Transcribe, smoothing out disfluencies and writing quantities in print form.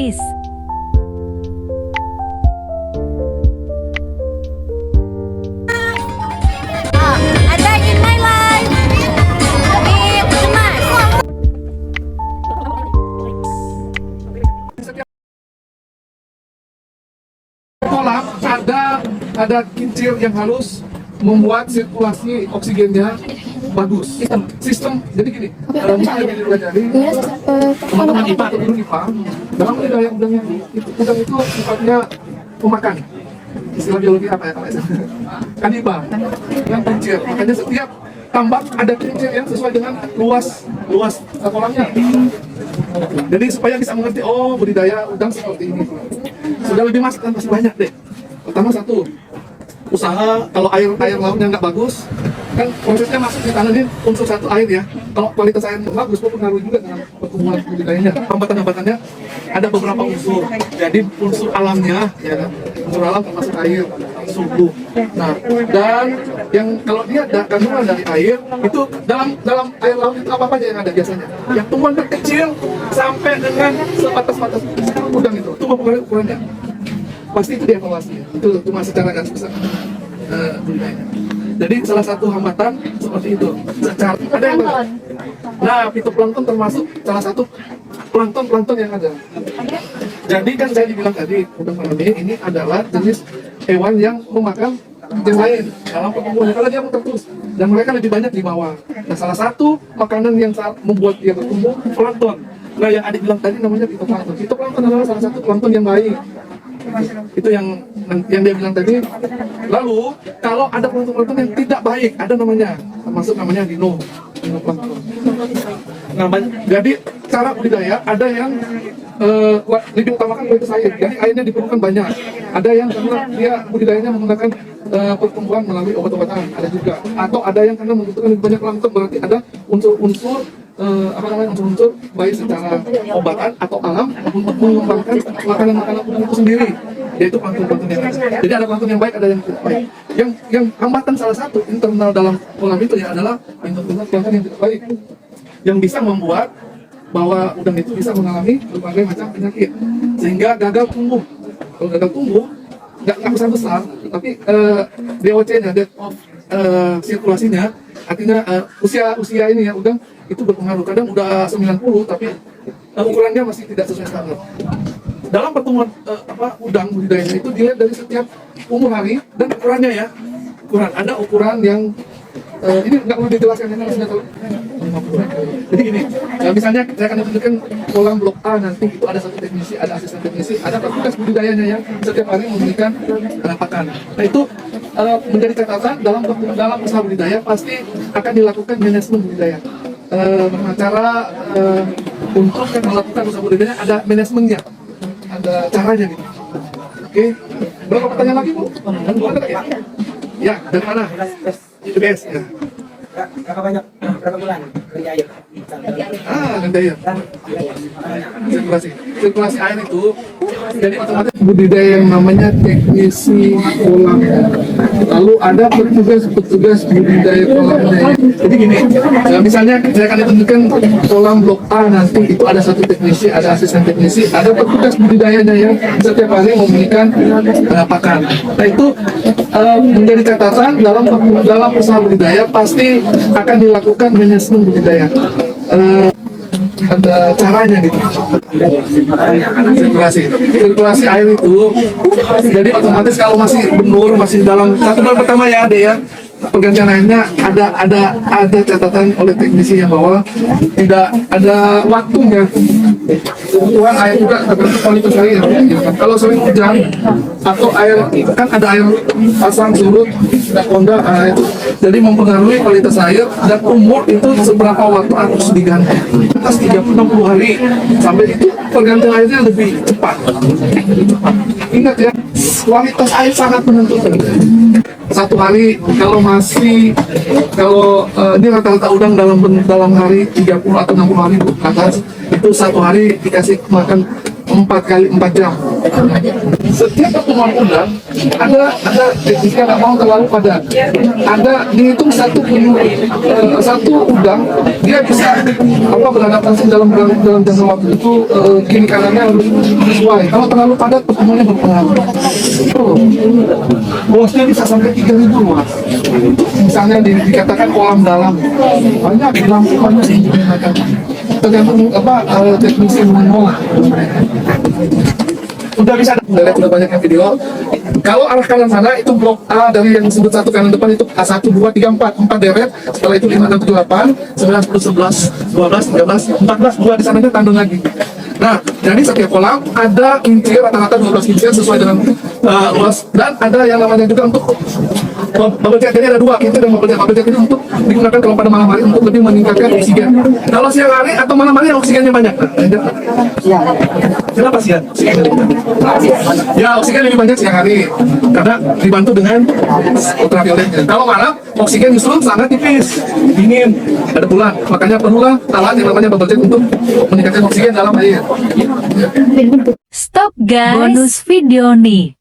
gratis. Ada in my life. With Mas. Kolam ada kincir yang halus membuat sirkulasi oksigennya bagus. Sistem jadi gini, misalnya jadi teman-teman IPA atau guru IPA dalam budidaya udang itu udang itu sifatnya pemakan. Istilah biologi apa ya? Kaniba yang kincir. Makanya setiap tambak ada kincir yang sesuai dengan luas kolamnya. Jadi supaya bisa mengerti, oh budidaya udang seperti ini. Sudah lebih masuk kan pasti banyak deh. Pertama satu, usaha kalau air lautnya nggak bagus, kan prosesnya masuk ditanamin unsur satu air ya. Kalau kualitas air bagus, berpengaruh juga dengan pertumbuhan budidayanya. Hambatan-hambatannya ada beberapa unsur. Jadi unsur alamnya, ya kan? Unsur alam termasuk air, suhu. Nah, dan yang kalau dia ada kandungan dari air itu dalam air laut itu apa aja yang ada biasanya? Yang tumbuhan kecil sampai dengan sebatas udang itu mempengaruhi ukurannya. Pasti itu dievaluasi. Itu cuma secara garis besar budidayanya. Jadi salah satu hambatan seperti itu. Secara ada yang nah, fitoplankton termasuk salah satu plankton yang ada. Jadi kan saya dibilang tadi udang faname ini adalah jenis hewan yang memakan yang lain dalam pertumbuhannya kalau dia terus dan mereka lebih banyak di bawah. Nah, salah satu makanan yang membuat dia bertumbuh plankton. Nah, yang adik bilang tadi namanya fitoplankton. Fitoplankton adalah salah satu plankton yang baik. Itu yang dia bilang tadi. Lalu kalau ada plankton yang tidak baik, ada namanya, termasuk namanya dinoplankton. Nah, jadi cara budidaya ada yang lebih utamakan kualitas air, jadi airnya diperlukan banyak. Ada yang karena dia budidayanya menggunakan pertumbuhan melalui obat-obatan, ada juga. Atau ada yang karena membutuhkan lebih banyak plankton, berarti ada unsur-unsur unsur-unsur baik secara obatan atau alam untuk mengembangkan makanan-makanan udang itu sendiri, yaitu plankton yang ada. Jadi ada plankton yang baik, ada yang tidak baik. Yang hambatan salah satu internal dalam kolam itu ya adalah plankton yang tidak baik, yang bisa membuat bahwa udang itu bisa mengalami berbagai macam penyakit sehingga gagal tumbuh. Kalau gagal tumbuh nggak besar, tapi DOC-nya, depth of sirkulasinya, artinya usia ini ya udang itu berpengaruh. Kadang udah 90 tapi ukurannya masih tidak sesuai standar. Dalam pertumbuhan udang budidayanya itu dilihat dari setiap umur hari dan ukurannya ya. Ada ukuran yang ini nggak perlu dijelaskan, karena sudah tahu. Jadi gini, misalnya saya akan tunjukkan kolam blok A, nanti itu ada satu teknisi, ada asisten teknisi, ada petugas budidayanya yang setiap hari memberikan pakan. Nah, itu menjadi catatan dalam usaha budidaya pasti akan dilakukan manajemen budidaya. Cara untuk melakukan usaha budidaya ada manajemennya, ada caranya gitu. Oke, berapa pertanyaan lagi Bu? Ya, dari mana? Itu guys ya. Berapa banyak? Berapa bulan kerja air? Ganti air. Sirkulasi air itu jadi otomatis budidaya yang namanya teknisi kolam. Lalu ada petugas budidaya kolamnya. Jadi gini, misalnya saya akan tunjukkan kolam blok A, nanti itu ada satu teknisi, ada asisten teknisi, ada petugas budidayanya yang setiap hari memberikan pakan. Nah, itu menjadi catatan dalam usaha budidaya pasti akan dilakukan manajemen budidaya. Ada caranya gitu. Sirkulasi air itu jadi otomatis kalau masih benur, masih dalam 1 bulan pertama ya Ade ya, pergantian airnya ada catatan oleh teknisi yang bahwa tidak ada waktunya. Kebutuhan air juga tergantung kualitas air. Kalau sering hujan atau air kan ada air pasang surut, konda, itu jadi mempengaruhi kualitas air dan umur itu seberapa waktu harus diganti. Atas 30-60 hari sampai itu pergantian airnya lebih cepat. Ingat ya, kualitas air sangat menentukan. Satu hari kalau ini rata-rata udang dalam hari 30 atau 60 hari ke atas, itu satu hari dikasih makan 4 jam. Setiap pertemuan udang ada jika nggak mau terlalu padat, ada dihitung satu udang dia bisa beradaptasi dalam jangka waktu itu, kiri kanannya harus sesuai. Kalau terlalu padat pertemuannya berpengaruh. Bosnya bisa sampai 3.000 mas. Misalnya dikatakan kolam dalam banyak di Lampung banyak yang digunakan. Tergantung teknisi mengelola. Udah bisa lihat udah banyak yang video. Kalau arah kanan sana itu blok A dari yang disebut satu kanan depan itu A1, 2, 3, 4 deret. Setelah itu 5, 6, 7, 8 9, 10, 11, 12, 13, 14 2 di sananya tandun lagi. Nah, jadi setiap kolam ada inci rata-rata 12 inci sesuai dengan luas, dan ada yang namanya juga untuk bubble jet. Jadi ada dua inci dan bubble jet. Bubble jet ini untuk digunakan kalau pada malam hari untuk lebih meningkatkan oksigen. Kalau siang hari atau malam hari oksigennya banyak. Kenapa siang? Ya, oksigen lebih banyak siang hari karena dibantu dengan ultravioletnya. Kalau malam oksigen justru sangat tipis, dingin, ada bulan. Makanya perlulah alat yang namanya bubble jet untuk meningkatkan oksigen dalam air. Stop guys, bonus video nih.